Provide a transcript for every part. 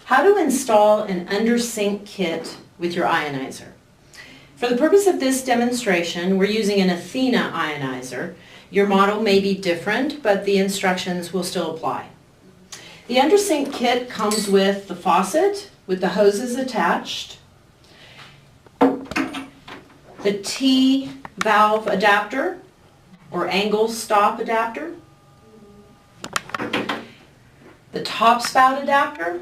How to install an Undersink kit with your ionizer. For the purpose of this demonstration, we're using an Athena ionizer. Your model may be different, but the instructions will still apply. The Undersink kit comes with the faucet with the hoses attached, the T-valve adapter or angle stop adapter, the top spout adapter,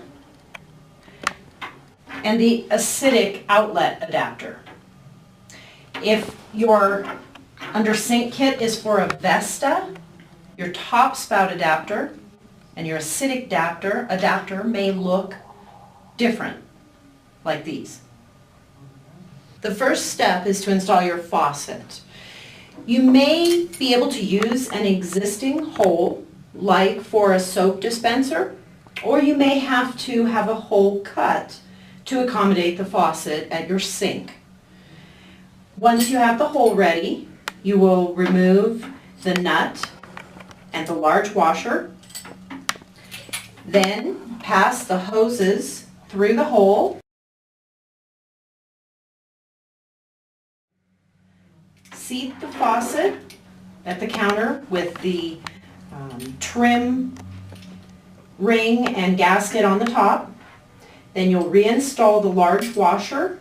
and the acidic outlet adapter. If your Undersink kit is for a Vesta, your top spout adapter and your acidic adapter may look different, like these. The first step is to install your faucet. You may be able to use an existing hole, like for a soap dispenser, or you may have to have a hole cut to accommodate the faucet at your sink. Once you have the hole ready, you will remove the nut and the large washer, then pass the hoses through the hole, seat the faucet at the counter with the trim ring and gasket on the top. Then you'll reinstall the large washer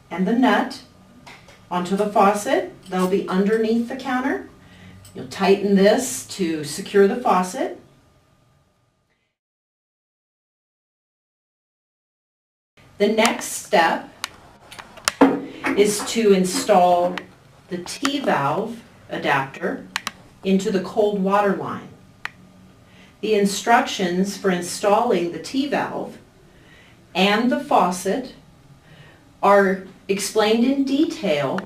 and the nut onto the faucet. They'll be underneath the counter. You'll tighten this to secure the faucet. The next step is to install the T-valve adapter into the cold water line. The instructions for installing the T-valve and the faucet are explained in detail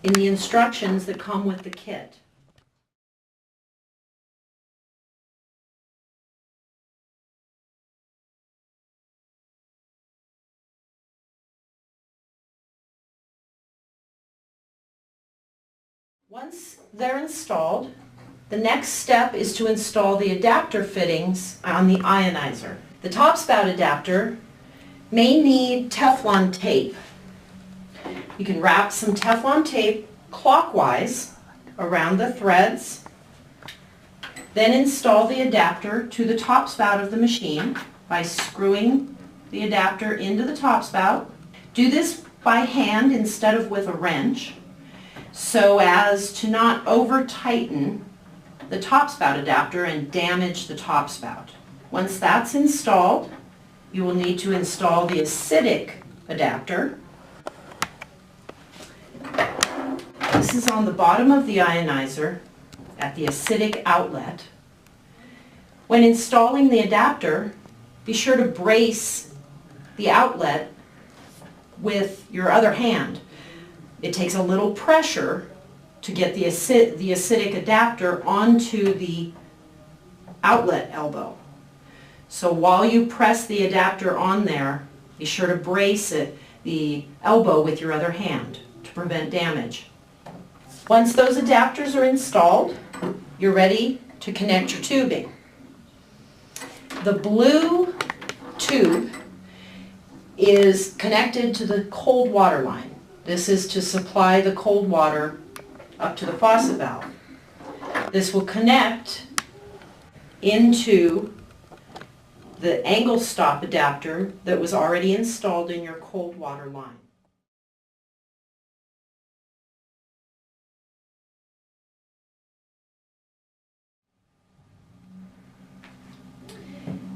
in the instructions that come with the kit. Once they're installed, the next step is to install the adapter fittings on the ionizer. The top spout adapter may need Teflon tape. You can wrap some Teflon tape clockwise around the threads, then install the adapter to the top spout of the machine by screwing the adapter into the top spout. Do this by hand instead of with a wrench, so as to not over-tighten the top spout adapter and damage the top spout. Once that's installed, you will need to install the acidic adapter. This is on the bottom of the ionizer at the acidic outlet. When installing the adapter, be sure to brace the outlet with your other hand. It takes a little pressure to get the acidic adapter onto the outlet elbow. So while you press the adapter on there, be sure to brace the elbow with your other hand to prevent damage. Once those adapters are installed, you're ready to connect your tubing. The blue tube is connected to the cold water line. This is to supply the cold water up to the faucet valve. This will connect into the angle stop adapter that was already installed in your cold water line.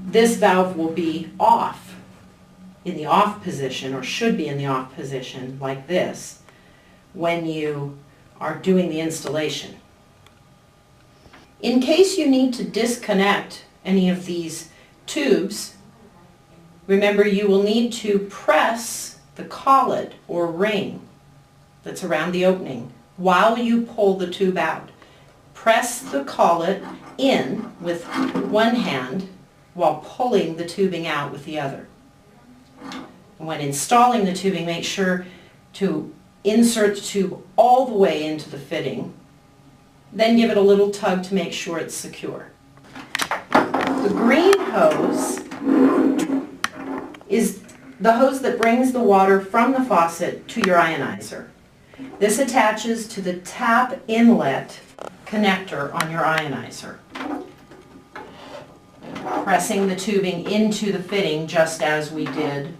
This valve will be off, in the off position, or should be in the off position like this, when you are doing the installation. In case you need to disconnect any of these tubes, remember you will need to press the collet or ring that's around the opening while you pull the tube out. Press the collet in with one hand while pulling the tubing out with the other. And when installing the tubing, make sure to insert the tube all the way into the fitting, then give it a little tug to make sure it's secure. The green hose is the hose that brings the water from the faucet to your ionizer. This attaches to the tap inlet connector on your ionizer, pressing the tubing into the fitting just as we did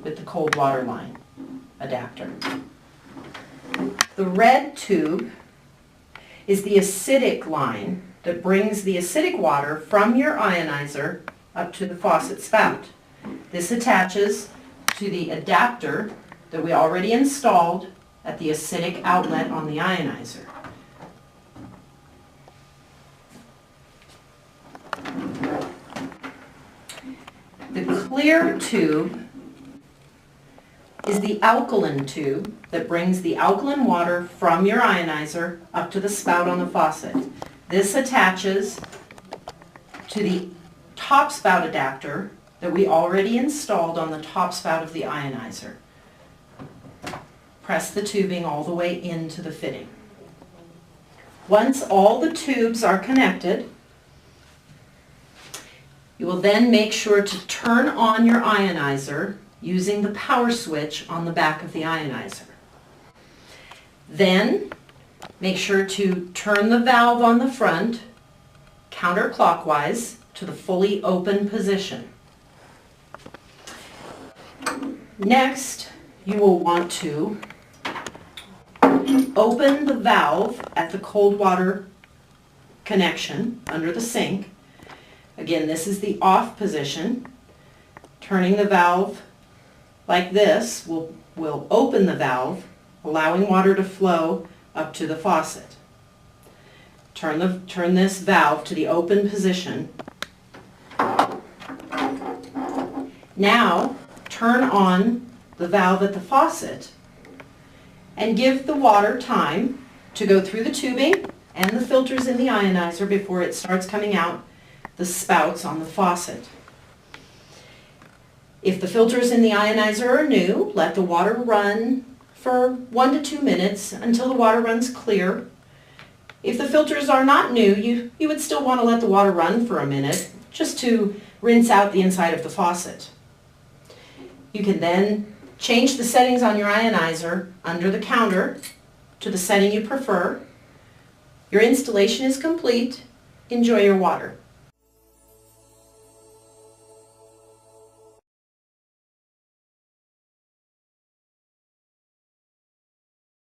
with the cold water line adapter. The red tube is the acidic line that brings the acidic water from your ionizer up to the faucet spout. This attaches to the adapter that we already installed at the acidic outlet on the ionizer. The clear tube is the alkaline tube that brings the alkaline water from your ionizer up to the spout on the faucet. This attaches to the top spout adapter that we already installed on the top spout of the ionizer. Press the tubing all the way into the fitting. Once all the tubes are connected, you will then make sure to turn on your ionizer using the power switch on the back of the ionizer. Then, make sure to turn the valve on the front counterclockwise to the fully open position. Next, you will want to open the valve at the cold water connection under the sink. Again, this is the off position. Turning the valve like this will open the valve, allowing water to flow up to the faucet. Turn this valve to the open position. Now, turn on the valve at the faucet and give the water time to go through the tubing and the filters in the ionizer before it starts coming out the spouts on the faucet. If the filters in the ionizer are new, let the water run for 1 to 2 minutes until the water runs clear. If the filters are not new, you would still want to let the water run for a minute just to rinse out the inside of the faucet. You can then change the settings on your ionizer under the counter to the setting you prefer. Your installation is complete. Enjoy your water.